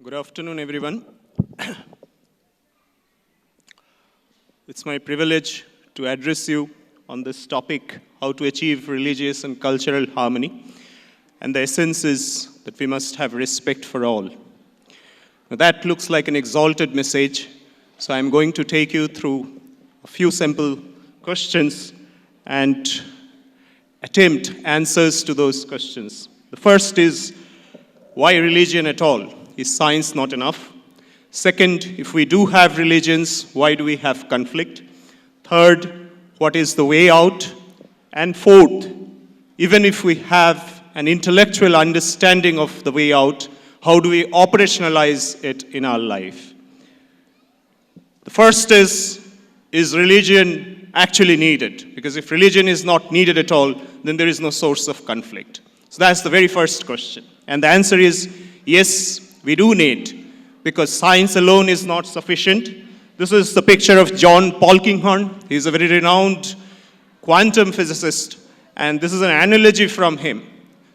Good afternoon, everyone. It's my privilege to address you on this topic, how to achieve religious and cultural harmony. And the essence is that we must have respect for all. Now, that looks like an exalted message, so I'm going to take you through a few simple questions and attempt answers to those questions. The first is, why religion at all? Is science not enough? Second, if we do have religions, why do we have conflict? Third, what is the way out? And fourth, even if we have an intellectual understanding of the way out, how do we operationalize it in our life? The first is religion actually needed? Because if religion is not needed at all, then there is no source of conflict. So that's the very first question. And the answer is, yes, we do need, because science alone is not sufficient. This is the picture of John Polkinghorne. He's a very renowned quantum physicist, and this is an analogy from him.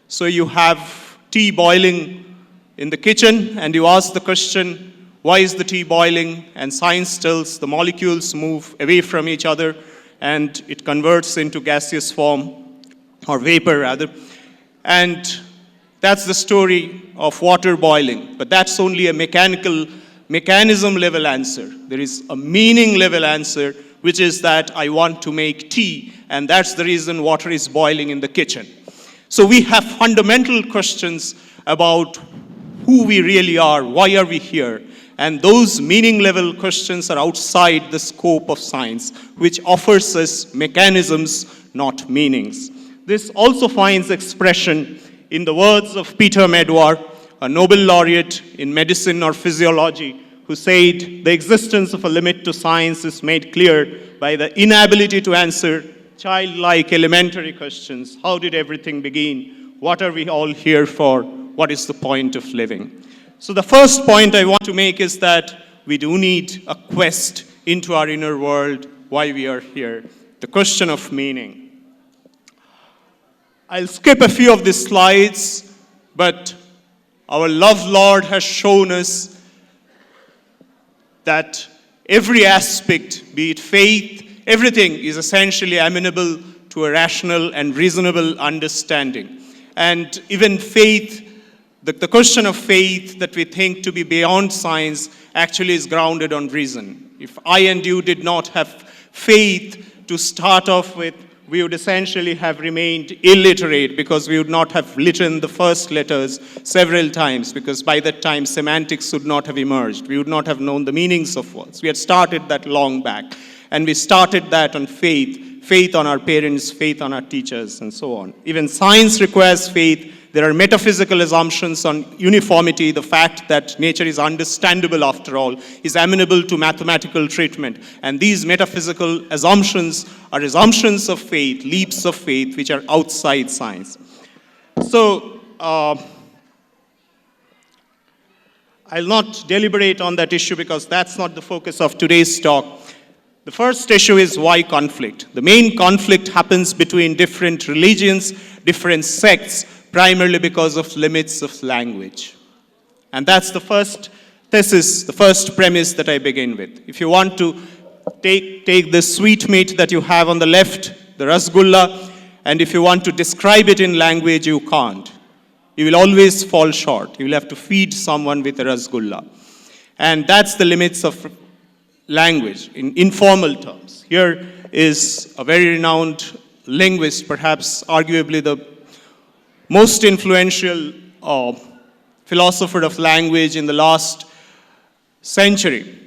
So you have tea boiling in the kitchen, and you ask the question, why is the tea boiling? And science tells the molecules move away from each other, and it converts into gaseous form, or vapor rather. And that's the story of water boiling, but that's only a mechanism level answer. There is a meaning level answer, which is that I want to make tea, and that's the reason water is boiling in the kitchen. So we have fundamental questions about who we really are, why are we here? And those meaning level questions are outside the scope of science, which offers us mechanisms, not meanings. This also finds expression in the words of Peter Medawar, a Nobel laureate in medicine or physiology, who said, the existence of a limit to science is made clear by the inability to answer childlike elementary questions. How did everything begin? What are we all here for? What is the point of living? So the first point I want to make is that we do need a quest into our inner world, why we are here, the question of meaning. I'll skip a few of these slides, but our loved Lord has shown us that every aspect, be it faith, everything is essentially amenable to a rational and reasonable understanding. And even faith, the question of faith that we think to be beyond science actually is grounded on reason. If I and you did not have faith to start off with, we would essentially have remained illiterate, because we would not have written the first letters several times, because by that time semantics would not have emerged. We would not have known the meanings of words. We had started that long back, and we started that on faith on our parents, faith on our teachers, and so on. Even science requires faith. There are metaphysical assumptions on uniformity, the fact that nature is understandable after all, is amenable to mathematical treatment. And these metaphysical assumptions are assumptions of faith, leaps of faith, which are outside science. So, I'll not deliberate on that issue, because that's not the focus of today's talk. The first issue is why conflict. The main conflict happens between different religions, different sects, primarily because of limits of language. And that's the first thesis, the first premise that I begin with. If you want to take the sweetmeat that you have on the left, the rasgulla, and if you want to describe it in language, you can't. You will always fall short. You will have to feed someone with a rasgulla. And that's the limits of language in informal terms. Here is a very renowned linguist, perhaps arguably the most influential philosopher of language in the last century,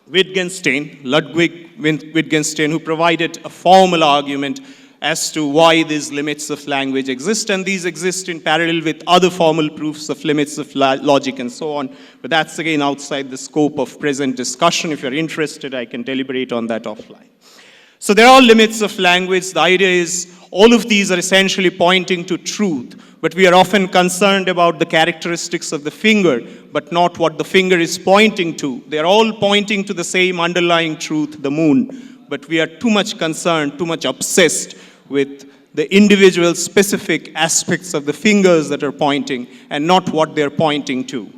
Ludwig Wittgenstein, who provided a formal argument as to why these limits of language exist, and these exist in parallel with other formal proofs of limits of logic and so on. But that's again outside the scope of present discussion. If you're interested, I can deliberate on that offline. So there are limits of language. The idea is all of these are essentially pointing to truth, but we are often concerned about the characteristics of the finger, but not what the finger is pointing to. They are all pointing to the same underlying truth, the moon, but we are too much concerned, too much obsessed with the individual specific aspects of the fingers that are pointing and not what they're pointing to.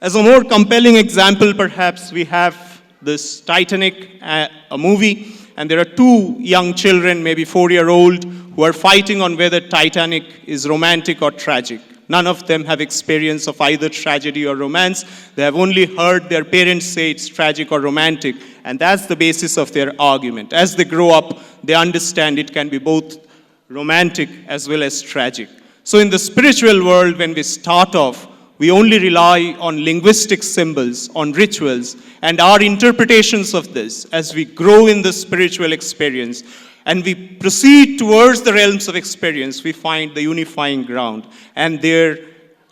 As a more compelling example, perhaps, we have this Titanic, a movie, and there are two young children, maybe 4-year-old, who are fighting on whether Titanic is romantic or tragic. None of them have experience of either tragedy or romance. They have only heard their parents say it's tragic or romantic, and that's the basis of their argument. As they grow up, they understand it can be both romantic as well as tragic. So in the spiritual world, when we start off, we only rely on linguistic symbols, on rituals, and our interpretations of this as we grow in the spiritual experience and we proceed towards the realms of experience, we find the unifying ground. And there,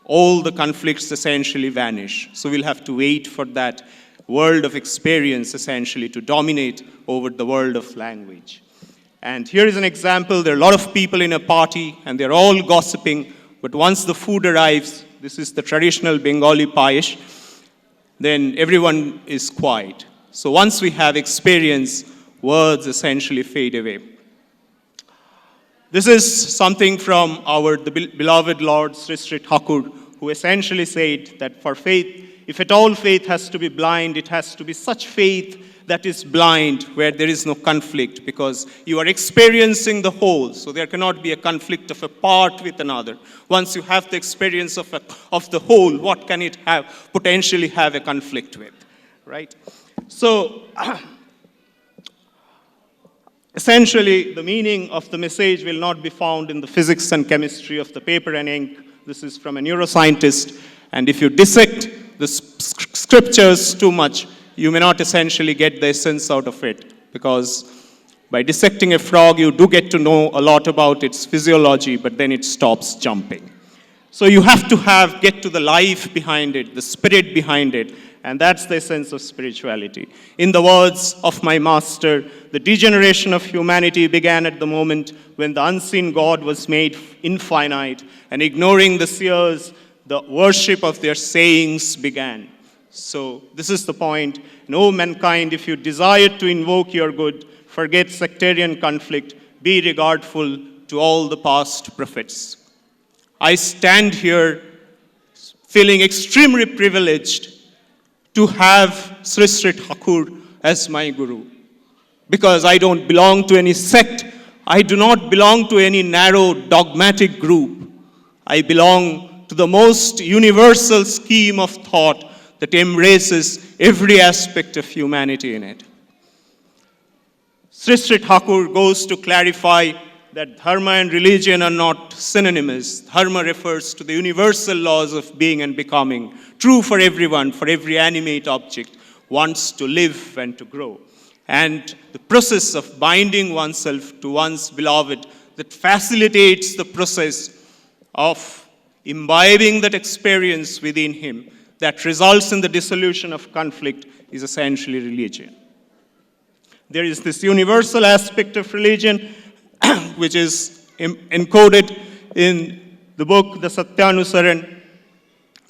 all the conflicts essentially vanish. So we'll have to wait for that world of experience essentially to dominate over the world of language. And here is an example. There are a lot of people in a party and they're all gossiping, but once the food arrives, this is the traditional Bengali payesh, then everyone is quiet. So once we have experience, words essentially fade away. This is something from the beloved Lord Sri Sri Thakur, who essentially said that for faith, if at all faith has to be blind, it has to be such faith that is blind, where there is no conflict, because you are experiencing the whole, so there cannot be a conflict of a part with another. Once you have the experience of the whole, what can it potentially have a conflict with, right? So, essentially, the meaning of the message will not be found in the physics and chemistry of the paper and ink. This is from a neuroscientist, and if you dissect the scriptures too much, you may not essentially get the essence out of it, because by dissecting a frog, you do get to know a lot about its physiology, but then it stops jumping. So you have to get to the life behind it, the spirit behind it, and that's the essence of spirituality. In the words of my master, the degeneration of humanity began at the moment when the unseen God was made infinite, and ignoring the seers, the worship of their sayings began. So this is the point. And O mankind, if you desire to invoke your good, forget sectarian conflict, be regardful to all the past prophets. I stand here feeling extremely privileged to have Sri Sri Thakur as my guru, because I don't belong to any sect. I do not belong to any narrow dogmatic group. I belong to the most universal scheme of thought that embraces every aspect of humanity in it. Sri Sri Thakur goes to clarify that dharma and religion are not synonymous. Dharma refers to the universal laws of being and becoming, true for everyone, for every animate object, wants to live and to grow. And the process of binding oneself to one's beloved that facilitates the process of imbibing that experience within him that results in the dissolution of conflict is essentially religion. There is this universal aspect of religion which is encoded in the book, the Sutanu Chakraborti,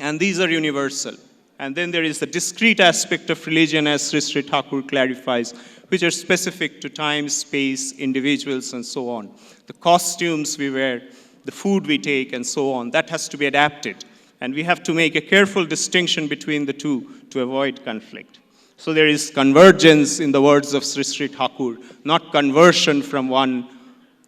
and these are universal. And then there is the discrete aspect of religion, as Sri Sri Thakur clarifies, which are specific to time, space, individuals, and so on. The costumes we wear, the food we take, and so on, that has to be adapted. And we have to make a careful distinction between the two to avoid conflict. So there is convergence in the words of Sri Sri Thakur, not conversion from one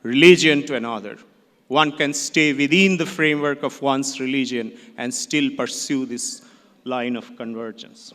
religion to another. One can stay within the framework of one's religion and still pursue this line of convergence.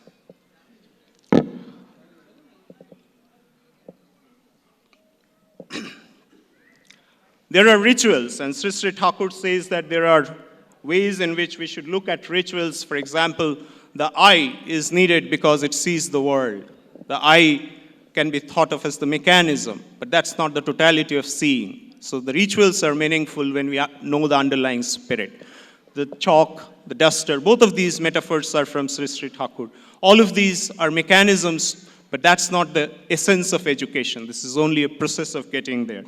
There are rituals, and Sri Sri Thakur says that there are ways in which we should look at rituals. For example, the eye is needed because it sees the world. The eye can be thought of as the mechanism, but that's not the totality of seeing. So the rituals are meaningful when we know the underlying spirit. The chalk, the duster, both of these metaphors are from Sri Sri Thakur. All of these are mechanisms, but that's not the essence of education. This is only a process of getting there.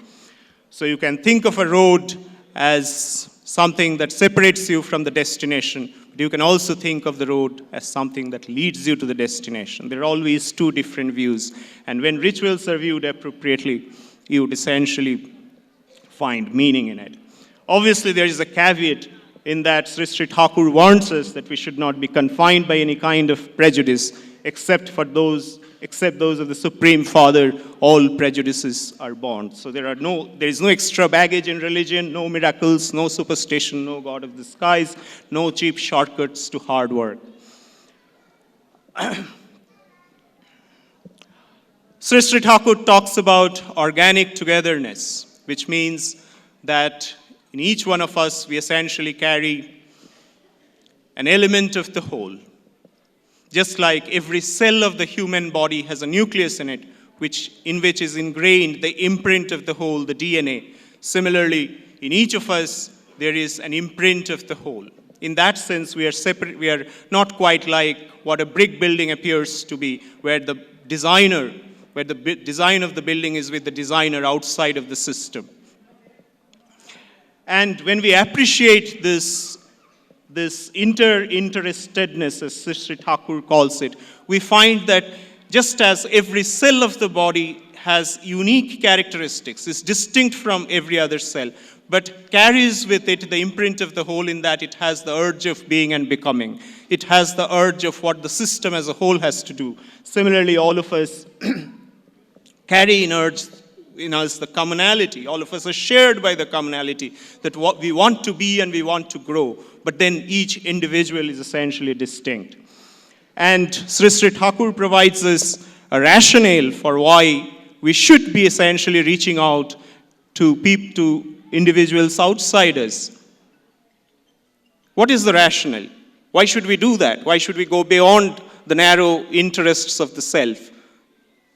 So you can think of a road as something that separates you from the destination, but you can also think of the road as something that leads you to the destination. There are always two different views. And when rituals are viewed appropriately, you would essentially find meaning in it. Obviously, there is a caveat in that Sri Thakur warns us that we should not be confined by any kind of prejudice, except those of the Supreme Father, all prejudices are born. So there is no extra baggage in religion, no miracles, no superstition, no God of the skies, no cheap shortcuts to hard work. Sri Thakur talks about organic togetherness, which means that in each one of us we essentially carry an element of the whole. Just like every cell of the human body has a nucleus in it, in which is ingrained the imprint of the whole, the DNA. Similarly, in each of us, there is an imprint of the whole. In that sense, we are separate. We are not quite like what a brick building appears to be, where the design of the building is with the designer outside of the system. And when we appreciate this interestedness, as Sri Thakur calls it, we find that just as every cell of the body has unique characteristics, is distinct from every other cell, but carries with it the imprint of the whole in that it has the urge of being and becoming. It has the urge of what the system as a whole has to do. Similarly, all of us carry in us the commonality. All of us are shared by the commonality that what we want to be and we want to grow. But then each individual is essentially distinct. And Sri Thakur provides us a rationale for why we should be essentially reaching out to individuals outside us. What is the rationale? Why should we do that? Why should we go beyond the narrow interests of the self?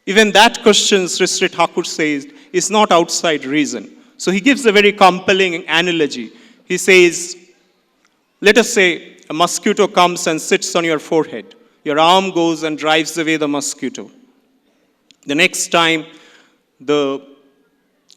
Even that question, Sri Thakur says, is not outside reason. So he gives a very compelling analogy. He says, let us say a mosquito comes and sits on your forehead. Your arm goes and drives away the mosquito. The next time, the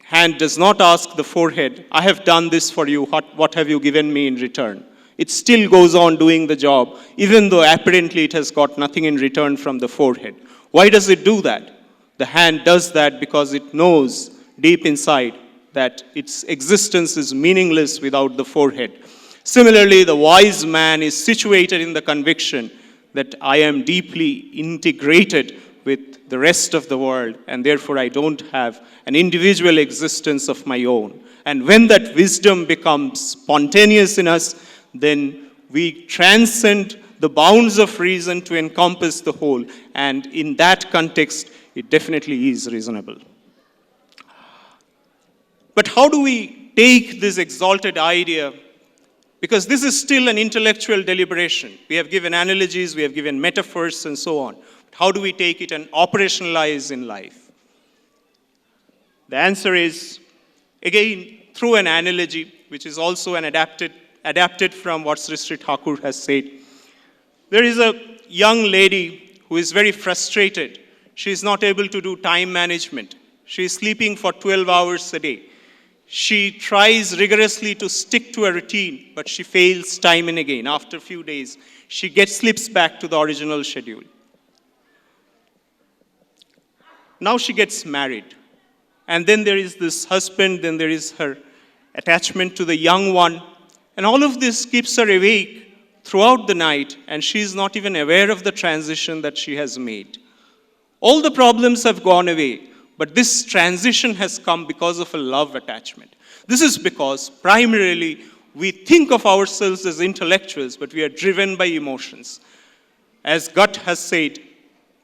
hand does not ask the forehead, I have done this for you, what have you given me in return? It still goes on doing the job, even though apparently it has got nothing in return from the forehead. Why does it do that? The hand does that because it knows deep inside that its existence is meaningless without the forehead. Similarly, the wise man is situated in the conviction that I am deeply integrated with the rest of the world, and therefore I don't have an individual existence of my own. And when that wisdom becomes spontaneous in us, then we transcend the bounds of reason to encompass the whole. And in that context, it definitely is reasonable. But how do we take this exalted idea? Because this is still an intellectual deliberation. We have given analogies, we have given metaphors, and so on. How do we take it and operationalize in life? The answer is, again, through an analogy, which is also adapted from what Sri Thakur has said. There is a young lady who is very frustrated. She is not able to do time management. She is sleeping for 12 hours a day. She tries rigorously to stick to a routine, but she fails time and again. After a few days, she slips back to the original schedule. Now she gets married. And then there is this husband, then there is her attachment to the young one. And all of this keeps her awake throughout the night, and she is not even aware of the transition that she has made. All the problems have gone away. But this transition has come because of a love attachment. This is because primarily we think of ourselves as intellectuals, but we are driven by emotions. As Gut has said,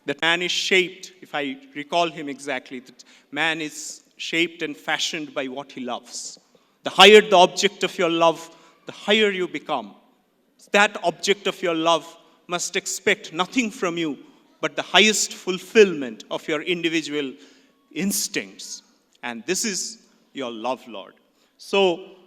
that man is shaped, if I recall him exactly, that man is shaped and fashioned by what he loves. The higher the object of your love, the higher you become. That object of your love must expect nothing from you but the highest fulfillment of your individual instincts. And this is your love, Lord. So,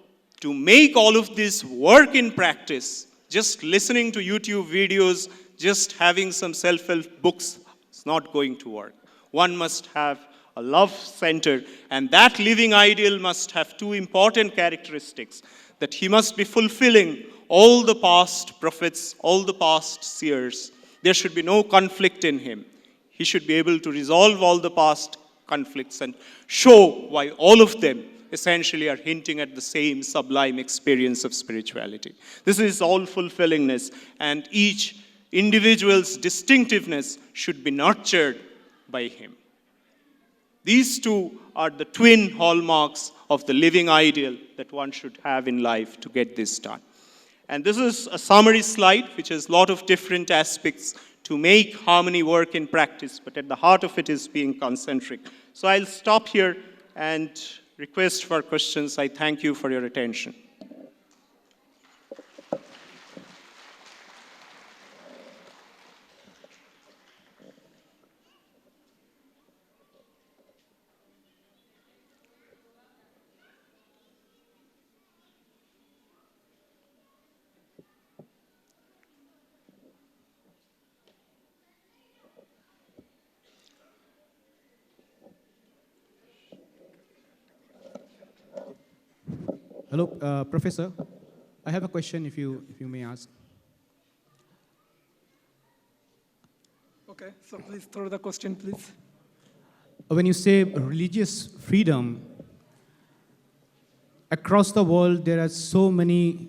to make all of this work in practice, just listening to YouTube videos, just having some self-help books, it's not going to work. One must have a love center, and that living ideal must have two important characteristics: that he must be fulfilling all the past prophets, all the past seers. There should be no conflict in him. He should be able to resolve all the past conflicts and show why all of them essentially are hinting at the same sublime experience of spirituality. This is all fulfillingness, and each individual's distinctiveness should be nurtured by him. These two are the twin hallmarks of the living ideal that one should have in life to get this done. And this is a summary slide which has a lot of different aspects to make harmony work in practice, but at the heart of it is being concentric. So I'll stop here and request for questions. I thank you for your attention. Hello, Professor. I have a question if you may ask. Okay, so please throw the question, please. When you say religious freedom, across the world there are so many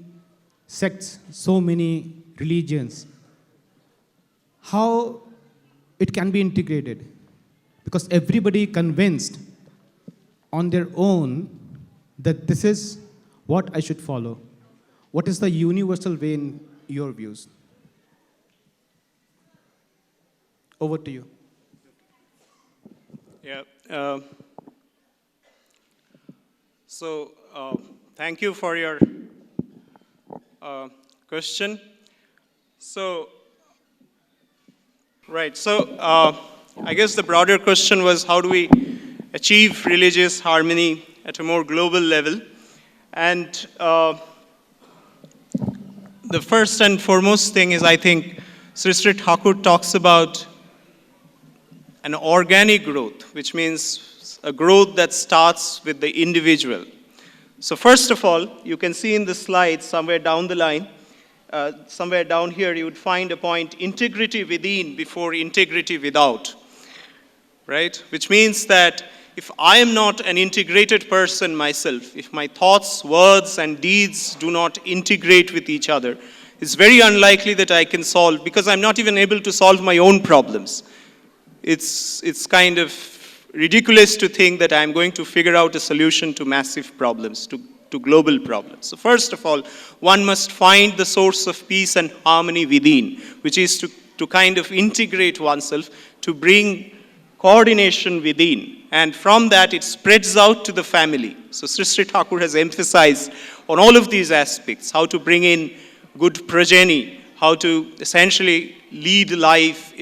sects, so many religions. How it can be integrated? Because everybody convinced on their own that this is what I should follow. What is the universal way in your views? Over to you. Yeah. Thank you for your question. I guess the broader question was, how do we achieve religious harmony at a more global level? And the first and foremost thing is, I think, Sri Thakur talks about an organic growth, which means a growth that starts with the individual. So first of all, you can see in the slide somewhere down the line, somewhere down here, you would find a point, integrity within before integrity without, right? Which means that if I am not an integrated person myself, if my thoughts, words, and deeds do not integrate with each other, it's very unlikely that I can solve, because I'm not even able to solve my own problems. It's kind of ridiculous to think that I'm going to figure out a solution to massive problems, to global problems. So first of all, one must find the source of peace and harmony within, which is to kind of integrate oneself, to bring coordination within. And from that, it spreads out to the family. So Sri Thakur has emphasized on all of these aspects, how to bring in good progeny, how to essentially lead life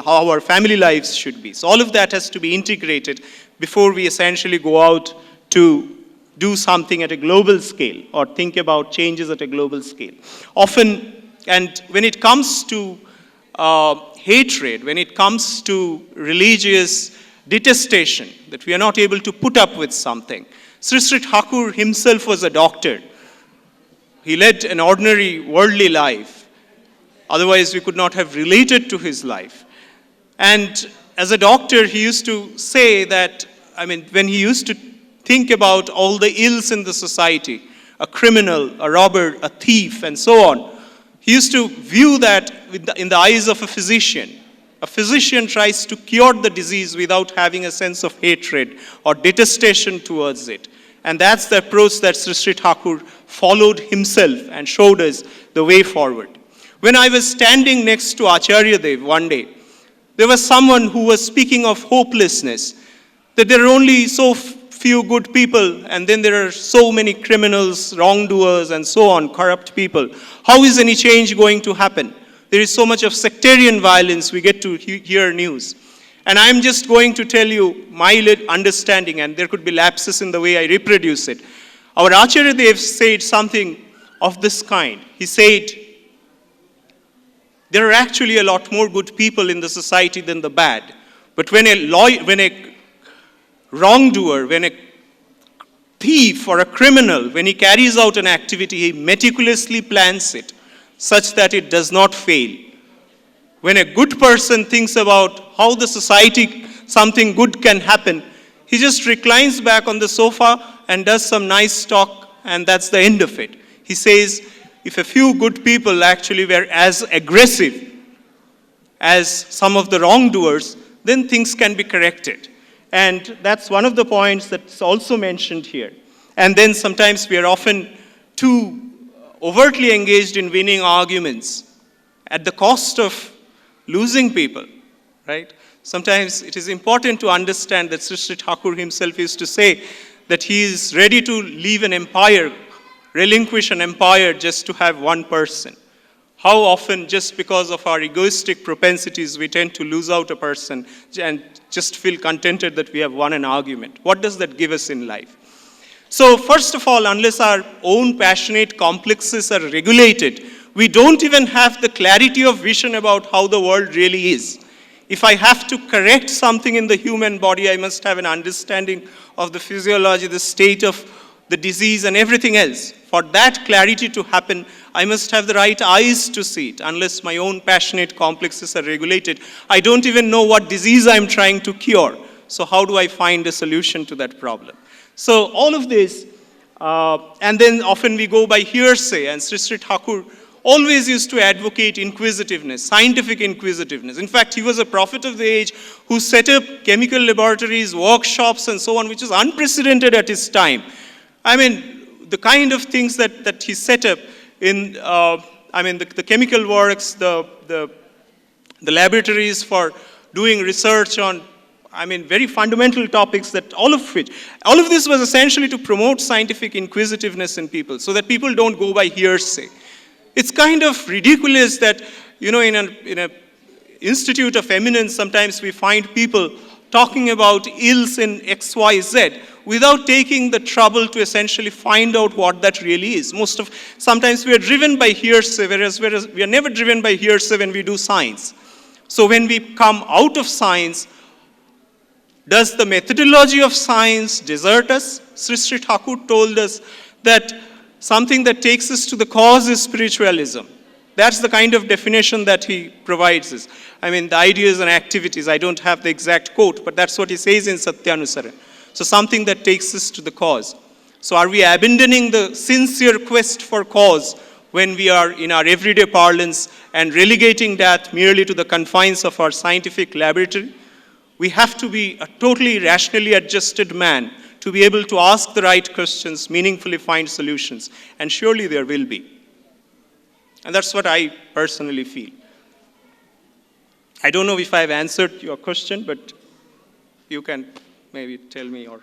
how our family lives should be. So all of that has to be integrated before we essentially go out to do something at a global scale or think about changes at a global scale. Often, and when it comes to hatred, when it comes to religious detestation, that we are not able to put up with something. Sri Thakur himself was a doctor. He led an ordinary worldly life. Otherwise, we could not have related to his life. And as a doctor, he used to say that, when he used to think about all the ills in the society, a criminal, a robber, a thief, and so on, he used to view that in the eyes of a physician. A physician tries to cure the disease without having a sense of hatred or detestation towards it. And that's the approach that Sri Thakur followed himself and showed us the way forward. When I was standing next to Acharya Dev one day, there was someone who was speaking of hopelessness, that there are only so few good people, and then there are so many criminals, wrongdoers, and so on, corrupt people. How is any change going to happen? There is so much of sectarian violence, we get to hear news. And I'm just going to tell you my understanding, and there could be lapses in the way I reproduce it. Our Acharya Dev said something of this kind. He said, there are actually a lot more good people in the society than the bad. But when a wrongdoer, when a thief or a criminal, when he carries out an activity, he meticulously plans it such that it does not fail. When a good person thinks about how the society, something good can happen, he just reclines back on the sofa and does some nice talk, and that's the end of it. He says, if a few good people actually were as aggressive as some of the wrongdoers, then things can be corrected. And that's one of the points that's also mentioned here. And then sometimes we are often too overtly engaged in winning arguments at the cost of losing people, right? Sometimes it is important to understand that Sri Thakur himself used to say that he is ready to leave an empire, relinquish an empire just to have one person. How often, just because of our egoistic propensities, we tend to lose out a person and just feel contented that we have won an argument. What does that give us in life? So first of all, unless our own passionate complexes are regulated, we don't even have the clarity of vision about how the world really is. If I have to correct something in the human body, I must have an understanding of the physiology, the state of the disease, and everything else. For that clarity to happen, I must have the right eyes to see it. Unless my own passionate complexes are regulated, I don't even know what disease I'm trying to cure. So how do I find a solution to that problem? So all of this, and then often we go by hearsay, and Sri Thakur always used to advocate inquisitiveness, scientific inquisitiveness. In fact, he was a prophet of the age who set up chemical laboratories, workshops, and so on, which is unprecedented at his time. I mean, the kind of things that he set up in, the chemical works, the laboratories for doing research on, very fundamental topics, that all of this was essentially to promote scientific inquisitiveness in people, so that people don't go by hearsay. It's kind of ridiculous that, in an institute of eminence, sometimes we find people talking about ills in X, Y, Z without taking the trouble to essentially find out what that really is. Sometimes we are driven by hearsay, whereas we are never driven by hearsay when we do science. So when we come out of science, does the methodology of science desert us? Sri Thakur told us that something that takes us to the cause is spiritualism. That's the kind of definition that he provides us. The ideas and activities, I don't have the exact quote, but that's what he says in Satyanusara. So something that takes us to the cause. So are we abandoning the sincere quest for cause when we are in our everyday parlance and relegating that merely to the confines of our scientific laboratory? We have to be a totally rationally adjusted man to be able to ask the right questions, meaningfully find solutions. And surely there will be. And that's what I personally feel. I don't know if I've answered your question, but you can maybe tell me or